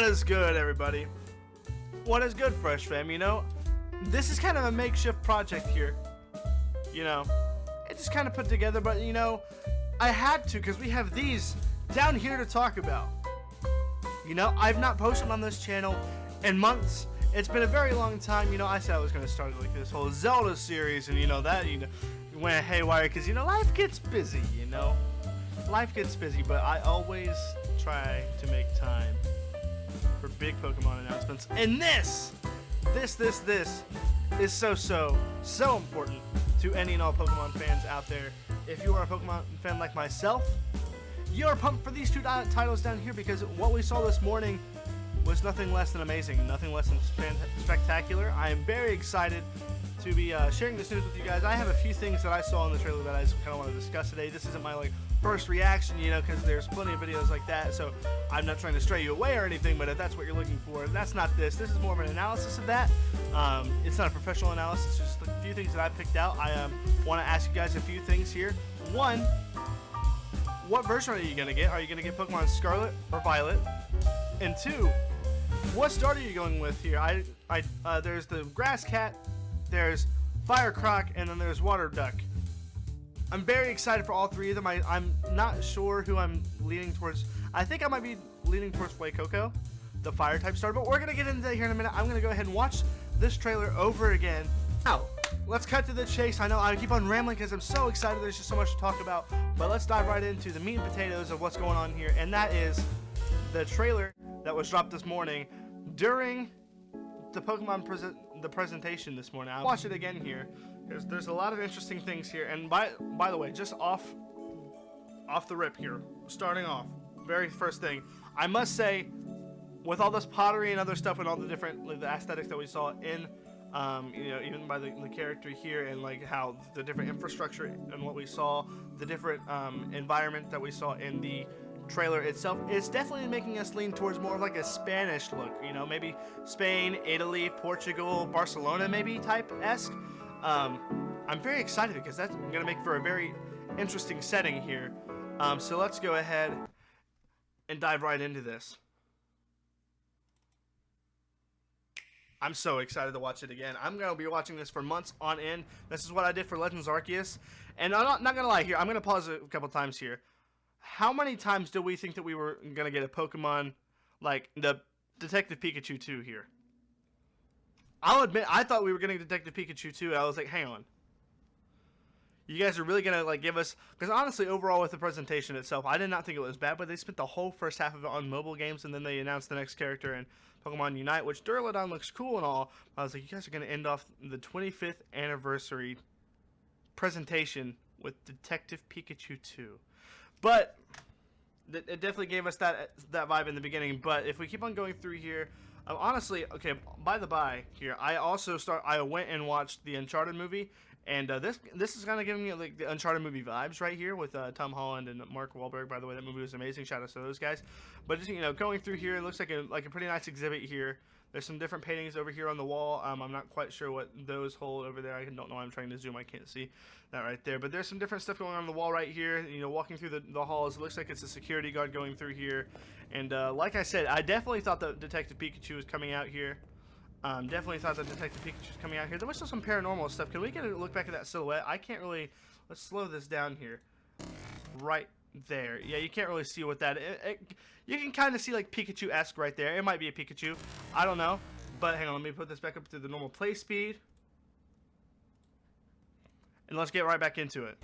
What is good, everybody? What is good, Fresh Fam? You know, this is kind of a makeshift project here. You know, it just kind of put together, but you know, I had to because we have these down here to talk about. You know, I've not posted on this channel in months. It's been a very long time. You know, I said I was going to start like this whole Zelda series, and you know that went haywire because you know life gets busy. You know, life gets busy, but I always try to make time for big Pokemon announcements. And this is so important to any and all Pokemon fans out there. If you are a Pokemon fan like myself, you're pumped for these two titles down here because what we saw this morning was nothing less than amazing, nothing less than spectacular. I am very excited to be sharing this news with you guys. I have a few things that I saw in the trailer that I just kind of want to discuss today. This isn't my first reaction, you know, because there's plenty of videos like that, so I'm not trying to stray you away or anything, but if that's what you're looking for, that's not this. This is more of an analysis of that. It's not a professional analysis, it's just a few things that I picked out. I want to ask you guys a few things here. One, what version are you going to get? Are you going to get Pokemon Scarlet or Violet? And two, what start are you going with here? There's the Grass Cat, there's Fire Croc, and then there's Water Duck. I'm very excited for all three of them. I'm not sure who I'm leaning towards. I think I might be leaning towards Fuecoco, the fire type starter, but we're going to get into that here in a minute. I'm going to go ahead and watch this trailer over again. Now, let's cut to the chase. I know I keep on rambling because I'm so excited. There's just so much to talk about, but let's dive right into the meat and potatoes of what's going on here, and that is the trailer that was dropped this morning during the Pokemon presentation this morning. I'll watch it again here. There's a lot of interesting things here, and by the way, just off the rip here, starting off, very first thing, I must say, with all this pottery and other stuff and all the different the aesthetics that we saw in, you know, even by the character here and how the different infrastructure and what we saw, the different environment that we saw in the trailer itself, it's definitely making us lean towards more of like a Spanish look, you know, maybe Spain, Italy, Portugal, Barcelona maybe type-esque. I'm very excited because that's going to make for a very interesting setting here. So let's go ahead and dive right into this. I'm so excited to watch it again. I'm going to be watching this for months on end. This is what I did for Legends Arceus. And I'm not going to lie here. I'm going to pause a couple times here. How many times do we think that we were going to get a Pokemon like the Detective Pikachu 2 here? I'll admit, I thought we were getting Detective Pikachu 2. I was like, hang on. You guys are really going to give us... Because honestly, overall with the presentation itself, I did not think it was bad, but they spent the whole first half of it on mobile games, and then they announced the next character in Pokemon Unite, which Duraludon looks cool and all. I was like, you guys are going to end off the 25th anniversary presentation with Detective Pikachu 2. But it definitely gave us that vibe in the beginning. But if we keep on going through here, honestly, okay. By the by, here I went and watched the Uncharted movie, and this is kind of giving me like the Uncharted movie vibes right here with Tom Holland and Mark Wahlberg. By the way, that movie was amazing. Shout out to those guys. But just going through here, it looks like a pretty nice exhibit here. There's some different paintings over here on the wall. I'm not quite sure what those hold over there. I don't know. I'm trying to zoom. I can't see that right there. But there's some different stuff going on the wall right here. Walking through the halls. It looks like it's a security guard going through here. And like I said, I definitely thought that Detective Pikachu was coming out here. Definitely thought that Detective Pikachu was coming out here. There was still some paranormal stuff. Can we get a look back at that silhouette? I can't really... Let's slow this down here. Right there. Yeah, you can't really see what that... You can kind of see like Pikachu-esque right there. It might be a Pikachu. I don't know. But hang on, let me put this back up to the normal play speed. And let's get right back into it.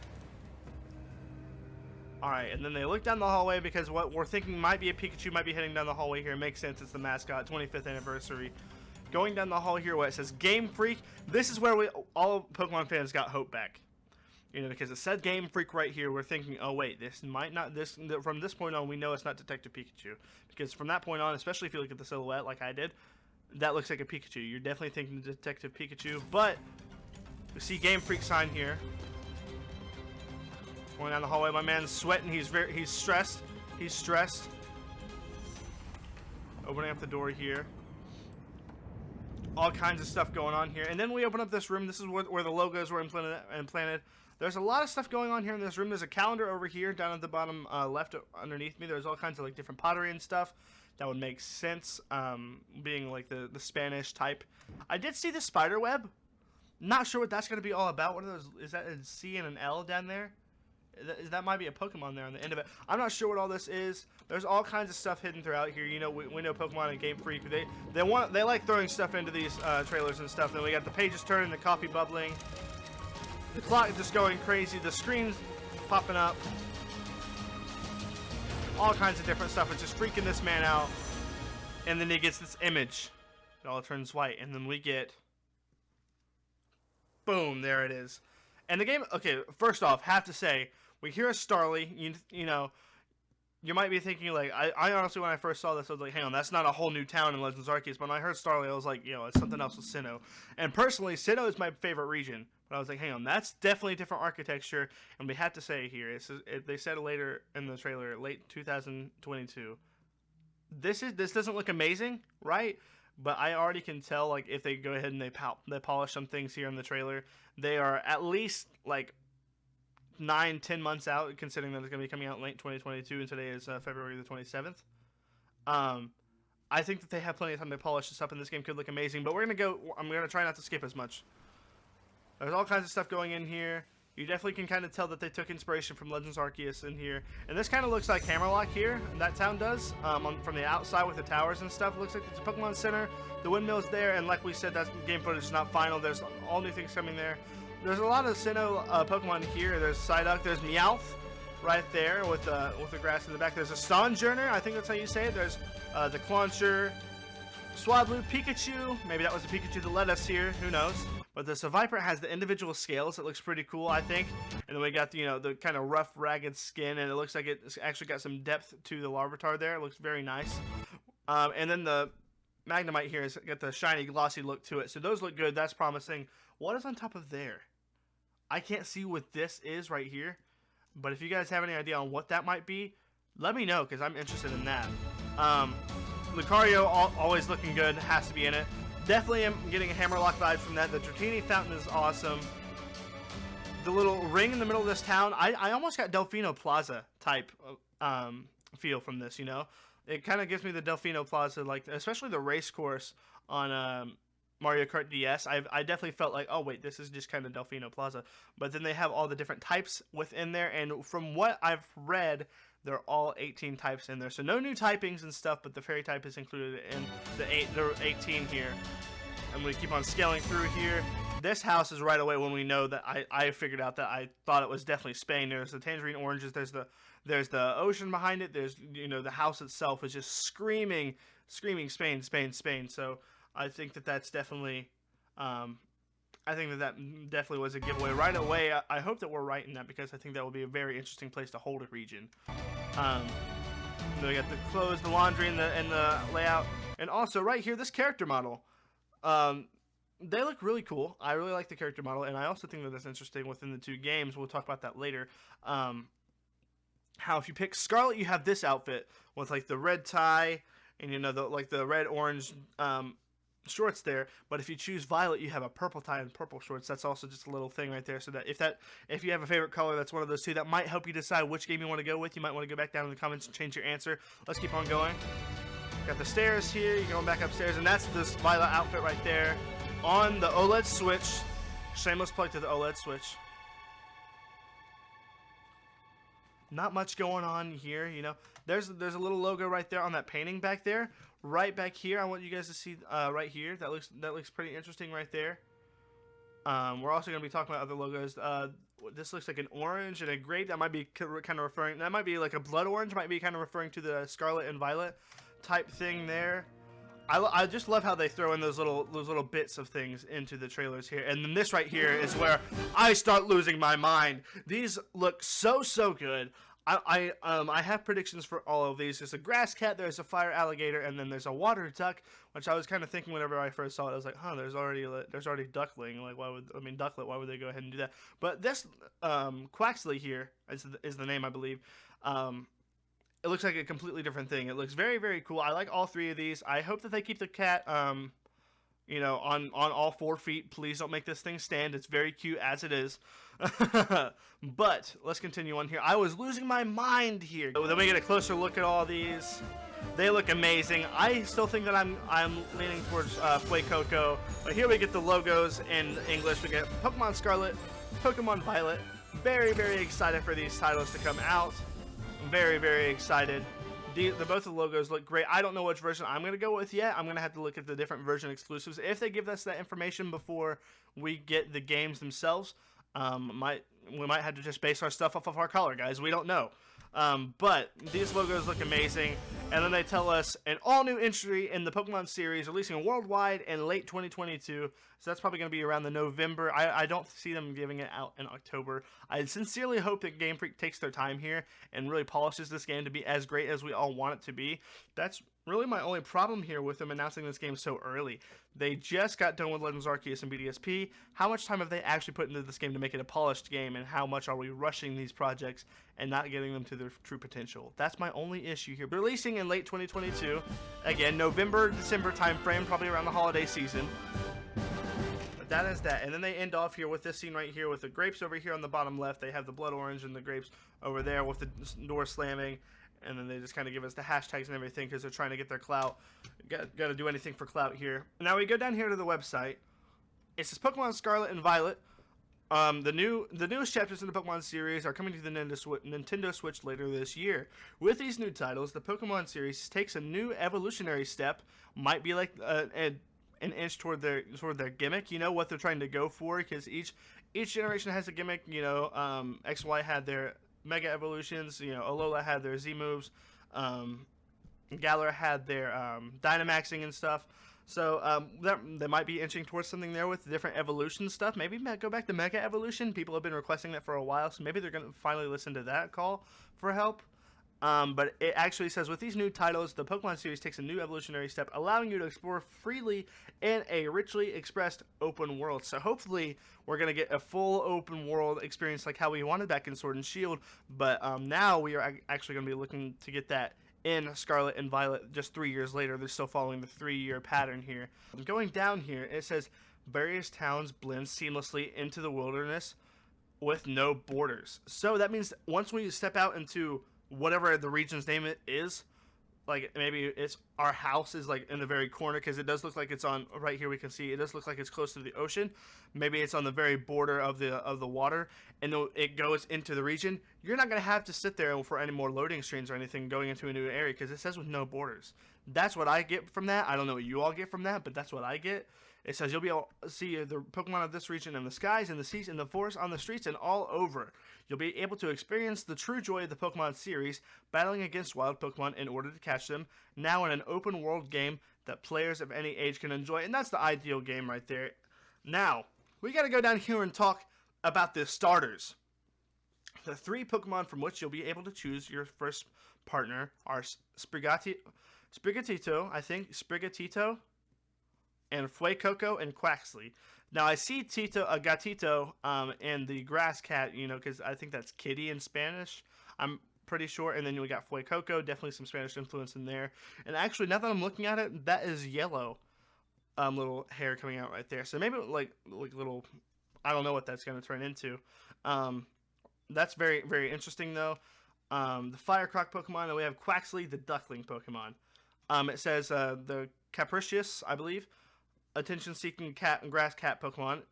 Alright, and then they look down the hallway because what we're thinking might be a Pikachu might be heading down the hallway here. It makes sense. It's the mascot. 25th anniversary. Going down the hall here where it says Game Freak. This is where all Pokemon fans got hope back. You know, because it said Game Freak right here, we're thinking, oh wait, this might not, from this point on, we know it's not Detective Pikachu. Because from that point on, especially if you look at the silhouette like I did, that looks like a Pikachu. You're definitely thinking Detective Pikachu, but we see Game Freak sign here. Going down the hallway, my man's sweating, he's stressed. He's stressed. Opening up the door here. All kinds of stuff going on here. And then we open up this room. This is where the logos were implanted. There's a lot of stuff going on here in this room. There's a calendar over here down at the bottom left underneath me. There's all kinds of different pottery and stuff. that would make sense, being like the Spanish type. I did see the spider web. Not sure what that's going to be all about. What are those? Is that a C and an L down there? That might be a Pokemon there on the end of it. I'm not sure what all this is. There's all kinds of stuff hidden throughout here. You know, we know Pokemon and Game Freak. They like throwing stuff into these trailers and stuff. Then we got the pages turning, the coffee bubbling, the clock just going crazy, the screens popping up, all kinds of different stuff. It's just freaking this man out. And then he gets this image. It all turns white, and then we get, boom, there it is. And the game, okay, first off, have to say, we hear a Starly, you know, you might be thinking, like, I honestly, when I first saw this, I was like, hang on, that's not a whole new town in Legends Arceus. But when I heard Starly, I was like, you know, it's something else with Sinnoh. And personally, Sinnoh is my favorite region. But I was like, hang on, that's definitely a different architecture. And we have to say here, they said it later in the trailer, late 2022. This doesn't look amazing, right? But I already can tell, like, if they go ahead and they polish some things here in the trailer, they are at least, like, 9-10 months out, considering that it's going to be coming out late 2022, and today is February the 27th. I think that they have plenty of time to polish this up, and this game could look amazing. But I'm going to try not to skip as much. There's all kinds of stuff going in here. You definitely can kind of tell that they took inspiration from Legends Arceus in here. And this kind of looks like Hammerlock here, that town does, from the outside with the towers and stuff. It looks like it's a Pokemon Center. The windmill's there, and like we said, that game footage is not final. There's all new things coming there. There's a lot of Sinnoh Pokemon here. There's Psyduck, there's Meowth right there with the grass in the back. There's a Stonjourner, I think that's how you say it. There's the Clauncher, Swablu, Pikachu. Maybe that was the Pikachu that led us here. Who knows? But the Seviper has the individual scales. It looks pretty cool, I think. And then we got the kind of rough, ragged skin, and it looks like it's actually got some depth to the Larvitar there. It looks very nice. And then the Magnemite here has got the shiny, glossy look to it. So those look good. That's promising. What is on top of there? I can't see what this is right here. But if you guys have any idea on what that might be, let me know, because I'm interested in that. Lucario, always looking good. Has to be in it. Definitely am getting a Hammerlock vibe from that. The Dratini Fountain is awesome. The little ring in the middle of this town, I almost got Delfino Plaza type feel from this, you know? It kind of gives me the Delfino Plaza, like, especially the race course on Mario Kart DS. I definitely felt like, oh wait, this is just kind of Delfino Plaza. But then they have all the different types within there, and from what I've read, they're all 18 types in there. So no new typings and stuff, but the fairy type is included in the 18 here. And we keep on scaling through here. This house is right away when we know that I figured out that I thought it was definitely Spain. There's the tangerine oranges. There's the ocean behind it. There's, you know, the house itself is just screaming Spain, Spain, Spain. So I think that that's definitely, I think that definitely was a giveaway right away. I hope that we're right in that, because I think that will be a very interesting place to hold a region. We got the clothes, the laundry, and the layout, and also right here, this character model. They look really cool. I really like the character model, and I also think that that's interesting within the two games. We'll talk about that later. How if you pick Scarlet, you have this outfit with like the red tie and, you know, the red orange shorts there. But if you choose Violet, you have a purple tie and purple shorts. That's also just a little thing right there. So that if you have a favorite color, that's one of those two. That might help you decide which game you want to go with. You might want to go back down in the comments and change your answer. Let's keep on going. Got the stairs here. You're going back upstairs, and that's this Violet outfit right there on the OLED Switch. Shameless plug to the OLED Switch. Not much going on here, you know. There's a little logo right there on that painting back there. Right back here, I want you guys to see right here. That looks pretty interesting right there. We're also going to be talking about other logos. This looks like an orange and a grape. That might be kind of referring. That might be like a blood orange. Might be kind of referring to the Scarlet and Violet type thing there. I just love how they throw in those little bits of things into the trailers here. And then this right here is where I start losing my mind. These look so good. I have predictions for all of these. There's a grass cat, there's a fire alligator, and then there's a water duck, which I was kind of thinking whenever I first saw it. I was like, huh, there's already duckling. Like, ducklet. Why would they go ahead and do that? But this Quaxley here is the name, I believe. It looks like a completely different thing. It looks very cool. I like all three of these. I hope that they keep the cat, you know, on all 4 feet. Please don't make this thing stand. It's very cute as it is. But let's continue on here. I was losing my mind here. Then we get a closer look at all these. They look amazing. I still think that I'm leaning towards Fuecoco, but here we get the logos in English. We get Pokemon Scarlet, Pokemon Violet. Very, very excited for these titles to come out. Very, very excited. Both of the logos look great. I don't know which version I'm going to go with yet. I'm going to have to look at the different version exclusives. If they give us that information before we get the games themselves, we might have to just base our stuff off of our color, guys. We don't know. But these logos look amazing. And then they tell us an all-new entry in the Pokemon series, releasing worldwide in late 2022. So that's probably going to be around the November. I don't see them giving it out in October. I sincerely hope that Game Freak takes their time here and really polishes this game to be as great as we all want it to be. That's really my only problem here with them announcing this game so early. They just got done with Legends Arceus and BDSP. How much time have they actually put into this game to make it a polished game, and how much are we rushing these projects and not getting them to their true potential? That's my only issue here. Releasing in late 2022, again, November, December time frame, probably around the holiday season. But that is that. And then they end off here with this scene right here with the grapes over here on the bottom left. They have the blood orange and the grapes over there with the door slamming. And then they just kind of give us the hashtags and everything because they're trying to get their clout. Got to do anything for clout here. Now we go down here to the website. It says Pokemon Scarlet and Violet. The newest chapters in the Pokemon series are coming to the Nintendo Switch later this year. With these new titles, the Pokemon series takes a new evolutionary step. Might be like an inch toward their gimmick. You know what they're trying to go for, because each generation has a gimmick. You know, XY had their Mega Evolutions, you know, Alola had their Z moves, Galar had their Dynamaxing and stuff. So they might be inching towards something there with different evolution stuff. Maybe go back to Mega Evolution. People have been requesting that for a while, so maybe they're going to finally listen to that call for help. But it actually says, with these new titles, the Pokemon series takes a new evolutionary step, allowing you to explore freely in a richly expressed open world. So hopefully we're going to get a full open world experience like how we wanted back in Sword and Shield. But now we are actually going to be looking to get that in Scarlet and Violet just 3 years later. They're still following the 3-year pattern here. Going down here, it says various towns blend seamlessly into the wilderness with no borders. So that means once we step out into whatever the region's name is, like maybe it's our house is like in the very corner, because it does look like it's on right here. We can see it does look like it's close to the ocean. Maybe it's on the very border of the water, and it goes into the region. You're not gonna have to sit there for any more loading screens or anything going into a new area, because it says with no borders. That's what I get from that. I don't know what you all get from that, but that's what I get. It says you'll be able to see the Pokemon of this region in the skies, in the seas, in the forests, on the streets, and all over. You'll be able to experience the true joy of the Pokemon series, battling against wild Pokemon in order to catch them, now in an open world game that players of any age can enjoy. And that's the ideal game right there. Now, we got to go down here and talk about the starters. The 3 Pokemon from which you'll be able to choose your first partner are Sprigatito, and Fuecoco and Quaxley. Now I see Gatito and the grass cat, you know, because I think that's kitty in Spanish, I'm pretty sure. And then we got Fuecoco, definitely some Spanish influence in there. And actually, now that I'm looking at it, that is yellow little hair coming out right there. So maybe like little, I don't know what that's going to turn into. That's very, very interesting though. The Fire Croc Pokemon, and we have Quaxley, the duckling Pokemon. It says the Capricious, I believe, attention-seeking cat and grass cat Pokemon.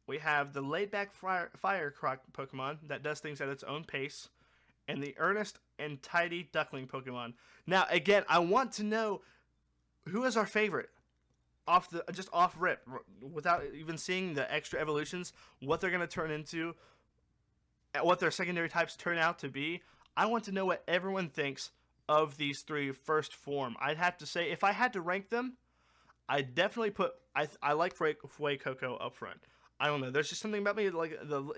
We have the laid-back Fire Croc Pokemon that does things at its own pace, and the earnest and tidy duckling Pokemon. Now, again, I want to know who is our favorite off rip, without even seeing the extra evolutions, what they're going to turn into, what their secondary types turn out to be. I want to know what everyone thinks of these 3 first form. I'd have to say, if I had to rank them, I definitely put I like Fuecoco up front. I don't know. There's just something about me, like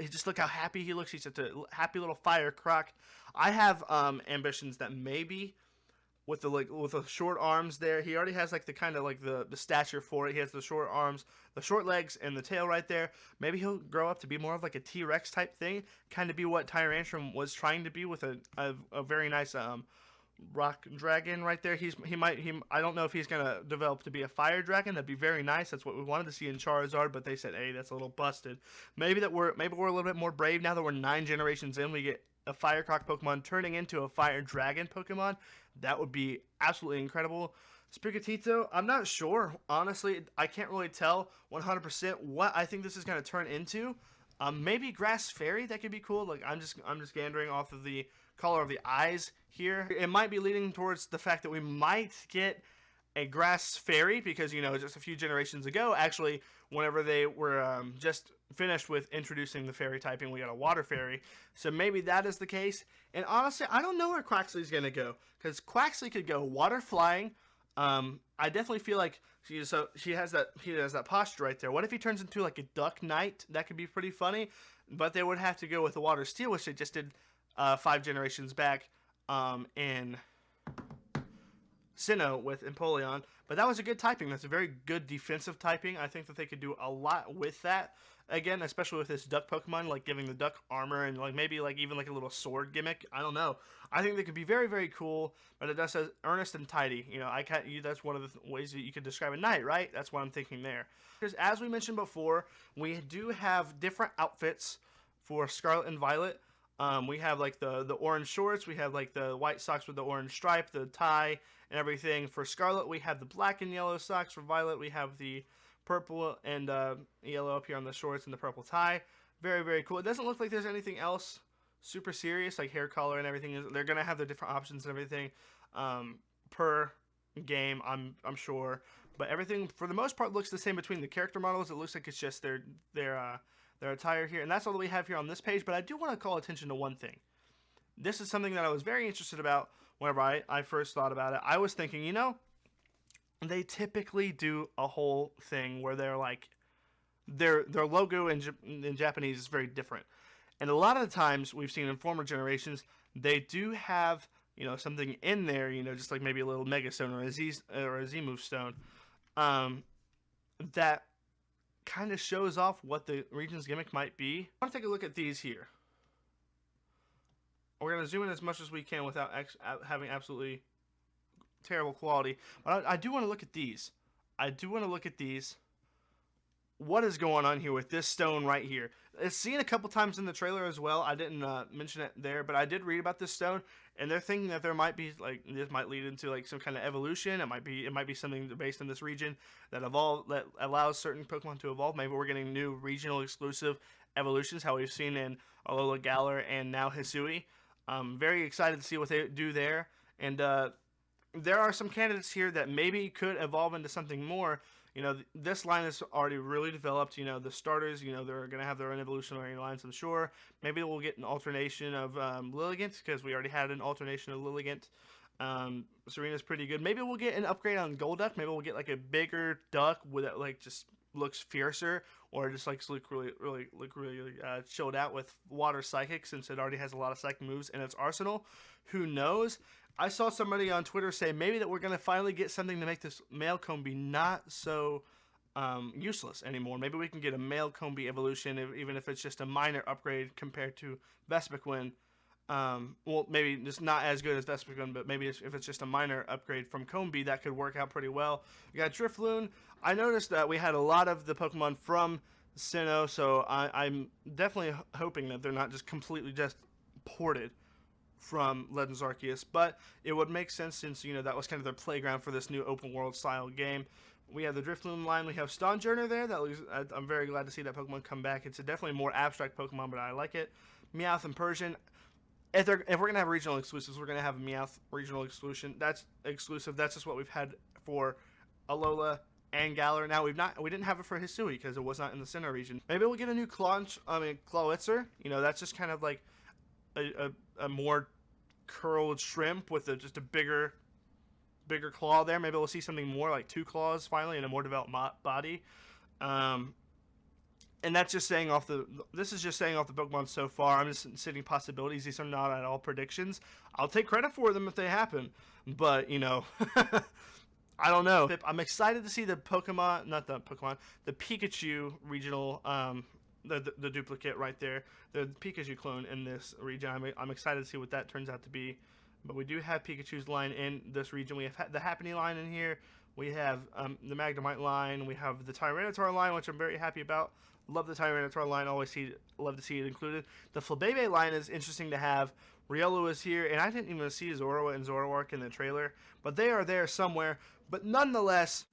just look how happy he looks. He's such a happy little fire croc. I have ambitions that maybe with the short arms there, he already has like the kind of like the stature for it. He has the short arms, the short legs, and the tail right there. Maybe he'll grow up to be more of like a T-Rex type thing, kind of be what Tyrantrum was trying to be with a very nice rock dragon right there. I don't know if he's gonna develop to be a fire dragon. That'd be very nice. That's what we wanted to see in Charizard, but they said, hey, that's a little busted. Maybe we're a little bit more brave now that we're 9 generations in. We get a Firecroc Pokemon turning into a Fire Dragon Pokemon. That would be absolutely incredible. Sprigatito, I'm not sure. Honestly, I can't really tell 100% what I think this is going to turn into. Maybe Grass Fairy, that could be cool. Like I'm just gandering off of the color of the eyes here. It might be leading towards the fact that we might get a Grass Fairy because, you know, just a few generations ago, actually, whenever they were just finished with introducing the fairy typing, we got a Water Fairy. So maybe that is the case. And honestly, I don't know where Quaxly's going to go because Quaxly could go Water Flying. I definitely feel like he has that posture right there. What if he turns into like a Duck Knight? That could be pretty funny. But they would have to go with the Water Steel, which they just did 5 generations back in Sinnoh with Empoleon. But that was a good typing. That's a very good defensive typing. I think that they could do a lot with that. Again, especially with this duck Pokemon, like giving the duck armor and like maybe like even like a little sword gimmick. I don't know. I think they could be very, very cool. But it does say earnest and tidy. You know, that's one of the ways that you could describe a knight, right? That's what I'm thinking there. Because as we mentioned before, we do have different outfits for Scarlet and Violet. We have like the orange shorts. We have like the white socks with the orange stripe, the tie, and everything. For Scarlet, we have the black and yellow socks. For Violet, we have the purple and yellow up here on the shorts and the purple tie. Very, very cool. It doesn't look like there's anything else super serious, like hair color and everything. They're going to have their different options and everything per game, I'm sure. But everything, for the most part, looks the same between the character models. It looks like it's just their attire here. And that's all that we have here on this page. But I do want to call attention to one thing. This is something that I was very interested about whenever I first thought about it. I was thinking, you know, they typically do a whole thing where they're like, their logo in Japanese is very different. And a lot of the times we've seen in former generations, they do have, you know, something in there, you know, just like maybe a little Mega Stone or a Z-Move Stone, that kind of shows off what the region's gimmick might be. I want to take a look at these here. We're going to zoom in as much as we can without having absolutely terrible quality. But I do want to look at these. What is going on here with this stone right here? It's seen a couple times in the trailer as well. I didn't mention it there, but I did read about this stone, and they're thinking that there might be like this might lead into like some kind of evolution. It might be something based in this region that allows certain Pokemon to evolve. Maybe we're getting new regional exclusive evolutions, how we've seen in Alola Galar and now Hisui. I'm very excited to see what they do there, and there are some candidates here that maybe could evolve into something more. You know, this line is already really developed. You know, the starters, you know, they're going to have their own evolutionary lines, I'm sure. Maybe we'll get an alternation of Lilligant, because we already had an alternation of Lilligant. Serena's pretty good. Maybe we'll get an upgrade on Golduck. Maybe we'll get like a bigger duck with that like just looks fiercer, or just like look really chilled out with Water Psychic, since it already has a lot of psychic moves in its arsenal. Who knows? I saw somebody on Twitter say maybe that we're going to finally get something to make this male Combee not so useless anymore. Maybe we can get a male Combee evolution, even if it's just a minor upgrade compared to Vespiquen. Well, maybe it's not as good as Vespiquen, but maybe if it's just a minor upgrade from Combee, that could work out pretty well. We got Drifloon. I noticed that we had a lot of the Pokemon from Sinnoh, so I'm definitely hoping that they're not just completely just ported from Legends Arceus, but it would make sense since, you know, that was kind of their playground for this new open world style game. We have the Drifloon line. We have Stonjourner there. I'm very glad to see that Pokemon come back. It's a definitely more abstract Pokemon, but I like it. Meowth and Persian. If we're gonna have regional exclusives, we're gonna have a Meowth regional exclusion. That's exclusive. That's just what we've had for Alola and Galar. Now we didn't have it for Hisui because it was not in the Sinnoh region. Maybe we'll get a new Clawitzer. You know, that's just kind of like a more curled shrimp with just a bigger claw there. Maybe we'll see something more like 2 claws finally and a more developed body. And that's just saying this is just saying off the Pokemon so far. I'm just sitting possibilities. These are not at all predictions. I'll take credit for them if they happen, but you know, I don't know. I'm excited to see the Pikachu regional, the duplicate right there, the Pikachu clone in this region. I'm excited to see what that turns out to be. But we do have Pikachu's line in this region. We have the Happiny line in here. We have the Magnemite line. We have the Tyranitar line, which I'm very happy about. Love the Tyranitar line. Love to see it included. The Flabebe line is interesting to have. Riolu is here, and I didn't even see Zoroark and Zoroark in the trailer, but they are there somewhere. But nonetheless,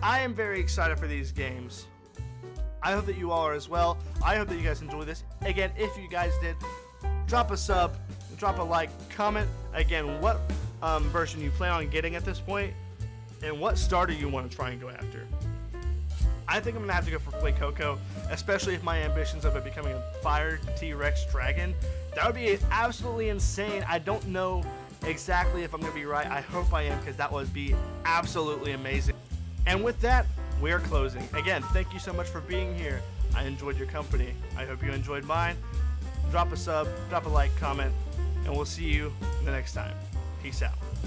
I am very excited for these games. I hope that you all are as well. I hope that you guys enjoy this. Again, if you guys did, drop a sub, drop a like, comment. Again, what version you plan on getting at this point, and what starter you want to try and go after. I think I'm going to have to go for Fuecoco, especially if my ambitions of it becoming a Fire T-Rex Dragon. That would be absolutely insane. I don't know exactly if I'm going to be right. I hope I am, because that would be absolutely amazing. And with that, we are closing. Again, thank you so much for being here. I enjoyed your company. I hope you enjoyed mine. Drop a sub, drop a like, comment, and we'll see you the next time. Peace out.